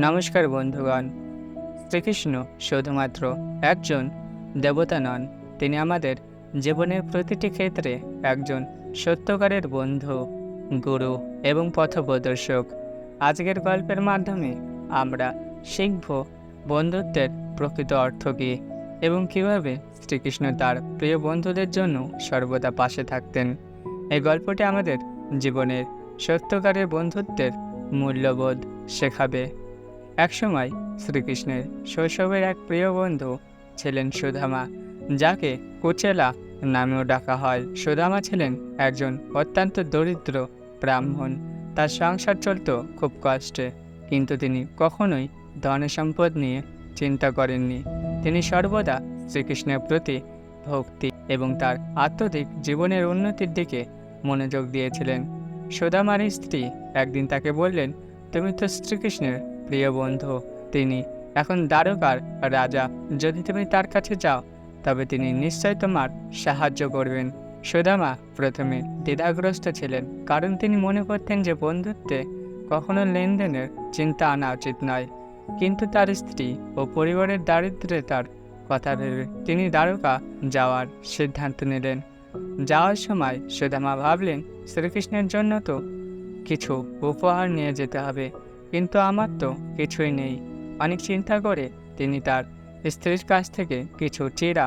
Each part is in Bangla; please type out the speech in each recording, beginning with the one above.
নমস্কার বন্ধুগণ। শ্রীকৃষ্ণ শুধুমাত্র একজন দেবতা নন, তিনি আমাদের জীবনের প্রতিটি ক্ষেত্রে একজন সত্যকারের বন্ধু, গুরু এবং পথপ্রদর্শক। আজকের গল্পের মাধ্যমে আমরা শিখব বন্ধুত্বের প্রকৃত অর্থ কী এবং কিভাবে শ্রীকৃষ্ণ তার প্রিয় বন্ধুদের জন্য সর্বদা পাশে থাকতেন। এই গল্পটি আমাদের জীবনের সত্যকারের বন্ধুত্বের মূল্যবোধ শেখাবে। একসময় শ্রীকৃষ্ণের শৈশবের এক প্রিয় বন্ধু ছিলেন সুদামা, যাকে কুচেলা নামেও ডাকা হয়। সুদামা ছিলেন একজন অত্যন্ত দরিদ্র ব্রাহ্মণ। তার সংসার চলত খুব কষ্টে, কিন্তু তিনি কখনোই ধন সম্পদ নিয়ে চিন্তা করেননি। তিনি সর্বদা শ্রীকৃষ্ণের প্রতি ভক্তি এবং তার আত্মিক জীবনের উন্নতির দিকে মনোযোগ দিয়েছিলেন। সুদামার স্ত্রী একদিন তাকে বললেন, তুমি তো শ্রীকৃষ্ণের প্রিয় বন্ধু, তিনি এখন দ্বারকার রাজা। যদি তুমি তার কাছে যাও তবে তিনি নিশ্চয় তোমার সাহায্য করবেন। সুদামা প্রথমে দ্বিধাগ্রস্ত ছিলেন, কারণ তিনি মনে করতেন যে বন্ধুত্বে কখনো লেনদেনের চিন্তা আনা উচিত নয়। কিন্তু তার স্ত্রী ও পরিবারের দারিদ্র্যতার কথা ভেবে তিনি দ্বারকা যাওয়ার সিদ্ধান্ত নিলেন। যাওয়ার সময় সুদামা ভাবলেন, শ্রীকৃষ্ণের জন্য তো কিছু উপহার নিয়ে যেতে হবে, কিন্তু আমার তো কিছুই নেই। অনেক চিন্তা করে তিনি তার স্ত্রীর কাছ থেকে কিছু চিড়া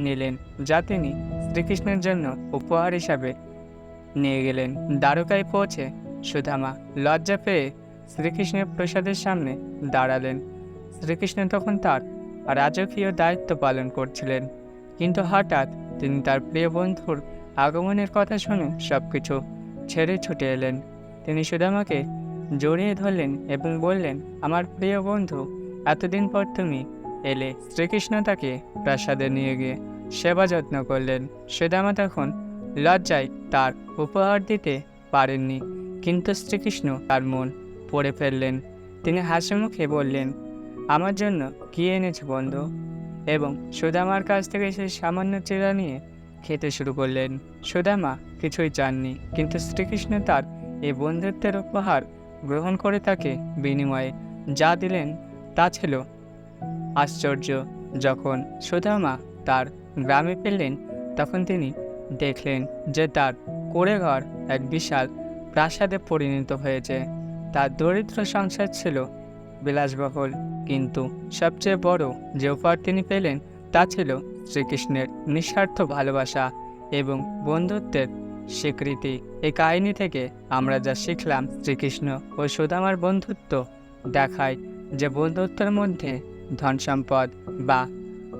নিলেন, যা তিনি শ্রীকৃষ্ণের জন্য উপহার হিসাবে নিয়ে গেলেন। দ্বারকায় পৌঁছে সুদামা লজ্জা পেয়ে শ্রীকৃষ্ণের প্রসাদের সামনে দাঁড়ালেন। শ্রীকৃষ্ণ তখন তার রাজকীয় দায়িত্ব পালন করছিলেন, কিন্তু হঠাৎ তিনি তার প্রিয় বন্ধুর আগমনের কথা শুনে সবকিছু ছেড়ে ছুটে এলেন। তিনি সুদামাকে জড়িয়ে ধরলেন এবং বললেন, আমার প্রিয় বন্ধু, এতদিন পর তুমি এলে। শ্রীকৃষ্ণ তাকে প্রাসাদে নিয়ে গিয়ে সেবা যত্ন করলেন। সুদামা তখন লজ্জায় তার উপহার দিতে পারেননি, কিন্তু শ্রীকৃষ্ণ তার মন পড়ে ফেললেন। তিনি হাসি মুখে বললেন, আমার জন্য কি এনেছ বন্ধু? এবং সুদামার কাছ থেকে সেই সামান্য চিড়া নিয়ে খেতে শুরু করলেন। সুদামা কিছুই চাননি, কিন্তু শ্রীকৃষ্ণ তার এই বন্ধুত্বের উপহার গ্রহণ করে তাকে বিনিময়ে যা দিলেন তা ছিল আশ্চর্য। যখন সুদামা তার গ্রামে ফিরলেন, তখন তিনি দেখলেন যে তার কুঁড়েঘর এক বিশাল প্রাসাদে পরিণত হয়েছে। তার দরিদ্র সংসার ছিল বিলাসবহুল, কিন্তু সবচেয়ে বড় যে উপহার তিনি পেলেন তা ছিল শ্রীকৃষ্ণের নিঃস্বার্থ ভালোবাসা এবং বন্ধুত্বের স্বীকৃতি। এই কাহিনী থেকে আমরা যা শিখলাম, শ্রীকৃষ্ণ ও সুদামার বন্ধুত্ব দেখায় যে বন্ধুত্বের মধ্যে ধন সম্পদ বা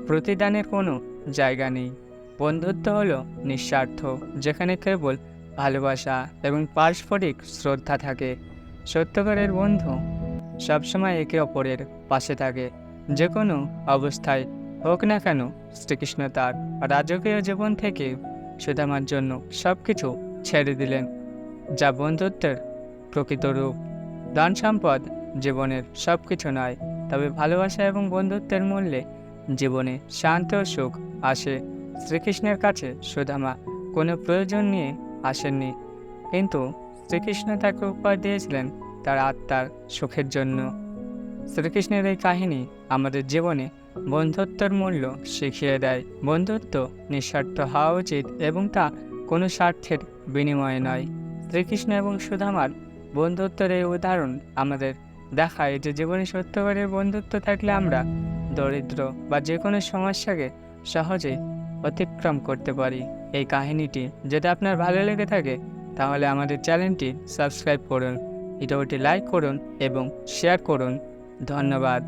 প্রতিদানের কোনো জায়গা নেই। বন্ধুত্ব হলো নিঃস্বার্থ, যেখানে কেবল ভালোবাসা এবং পারস্পরিক শ্রদ্ধা থাকে। সত্যকারের বন্ধু সবসময় একে অপরের পাশে থাকে, যে কোনো অবস্থায় হোক না কেন। শ্রীকৃষ্ণ তার রাজকীয় জীবন থেকে সুদামার জন্য সব কিছু ছেড়ে দিলেন, যা বন্ধুত্বের প্রকৃত রূপ। ধন সম্পদ জীবনের সব কিছু নয়, তবে ভালোবাসা এবং বন্ধুত্বের মূল্যে জীবনে শান্তি ও সুখ আসে। শ্রীকৃষ্ণের কাছে সুদামা কোনো প্রয়োজন নিয়ে আসেননি, কিন্তু শ্রীকৃষ্ণ তাকে উপহার দিয়েছিলেন তার আত্মার সুখের জন্য। শ্রীকৃষ্ণের এই কাহিনী আমাদের জীবনে বন্ধুত্বের মূল্য শিখিয়ে দেয়। বন্ধুত্ব নিঃস্বার্থ হওয়া উচিত এবং তা কোনো স্বার্থের বিনিময়ে নয়। শ্রীকৃষ্ণ এবং সুদামার বন্ধুত্বের এই উদাহরণ আমাদের দেখায় যে জীবনে সত্যকারের বন্ধুত্ব থাকলে আমরা দরিদ্র বা যে কোনো সমস্যাকে সহজেই অতিক্রম করতে পারি। এই কাহিনীটি যদি আপনার ভালো লেগে থাকে তাহলে আমাদের চ্যানেলটি সাবস্ক্রাইব করুন, ভিডিওটি লাইক করুন এবং শেয়ার করুন। ধন্যবাদ।